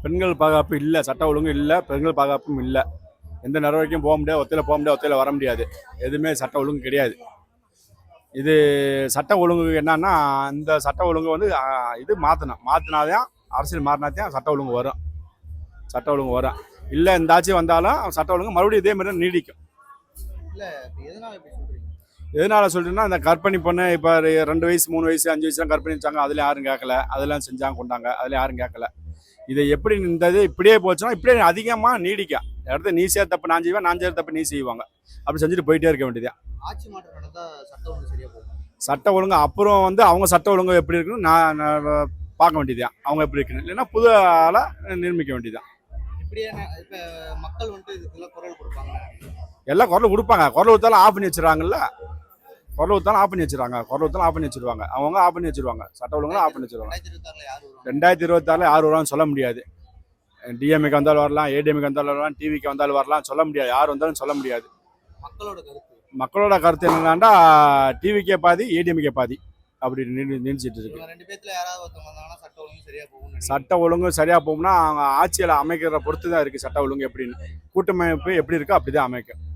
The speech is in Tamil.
பெண்கள் பாதுகாப்பு இல்லை, சட்ட ஒழுங்கு இல்லை, பெண்கள் பாதுகாப்பும் இல்லை. எந்த நடவடிக்கையும் போக முடியாது, ஒத்தையில் போக முடியாது, ஒத்தையில் வர முடியாது. எதுவுமே சட்ட ஒழுங்கு கிடையாது. இது சட்ட ஒழுங்கு என்னன்னா, இந்த சட்ட ஒழுங்கு வந்து இது மாற்றினாதான் அரசியல் மாறினாதான் சட்ட ஒழுங்கு வரும். சட்ட ஒழுங்கு வரும். இல்லை இந்த ஆட்சி வந்தாலும் சட்ட ஒழுங்கு மறுபடியும் இதே மாதிரி நீடிக்கும். எதனால சொல்றேன்னா, இந்த கற்பனை பொண்ணு இப்போ 2 வயசு 3 வயசு 5 வயசுலாம் கற்பனை வச்சாங்க, அதில் யாரும் கேட்கல. அதெல்லாம் செஞ்சாங்க கொண்டாங்க, அதில் யாரும் கேட்கல. இதை எப்படி இந்த இது இப்படியே போச்சுன்னா இப்படியே அதிகமாக நீடிக்கும். அடுத்து நீ செய்ய தப்பு நான் செய்வேன், நான் செய்ய தப்பு நீ செய்வாங்க. அப்படி செஞ்சுட்டு போயிட்டே இருக்க வேண்டியதான். ஆட்சி மாற்றம் நடந்தா சட்ட ஒழுங்கு சரியா போகும். சட்ட ஒழுங்கு அப்புறம் வந்து அவங்க சட்ட ஒழுங்கு எப்படி இருக்குன்னு நான் பார்க்க வேண்டியதுதான். அவங்க எப்படி இருக்குன்னு, இல்லைன்னா புது ஆளை நிர்மிக்க வேண்டியதுதான். இப்படியே இப்ப மக்கள் வந்துட்டு இதுக்கெல்லாம் குரல் கொடுப்பாங்க. எல்லாம் குரல் கொடுப்பாங்க. குரல் கொடுத்தாலும் ஆஃப் பண்ணி வச்சிடறாங்கல்ல. குரல் கொடுத்தாலும் ஆஃப் பண்ணி வச்சிருவாங்க. குரல் கொடுத்தாலும் ஆஃப் பண்ணி வச்சிருவாங்க. அவங்க ஆஃப் பண்ணி வச்சிருவாங்க. சட்ட ஒழுங்குலாம் ஆஃப் பண்ணி வச்சிருவாங்க. 2026 யார் வருவான்னு சொல்ல முடியாது. டிஎம்ஏக்கு வந்தாலும் வரலாம், ஏடிஎம்க்கு வந்தாலும் வரலாம், டிவிக்கு வந்தாலும் வரலாம், சொல்ல முடியாது. யார் வந்தாலும் சொல்ல முடியாது. மக்களோட கருத்து என்னன்னா, டிவிக்கே பாதி, ஏடிஎம்கே பாதி அப்படி நினைச்சிட்டு இருக்கு. சட்ட ஒழுங்கு சரியா போகும்னா அவங்க ஆட்சியில் அமைக்கிற பொறுத்து தான் இருக்கு. சட்ட ஒழுங்கு எப்படின்னு கூட்டமைப்பு எப்படி இருக்கோ அப்படிதான் அமைக்கும்.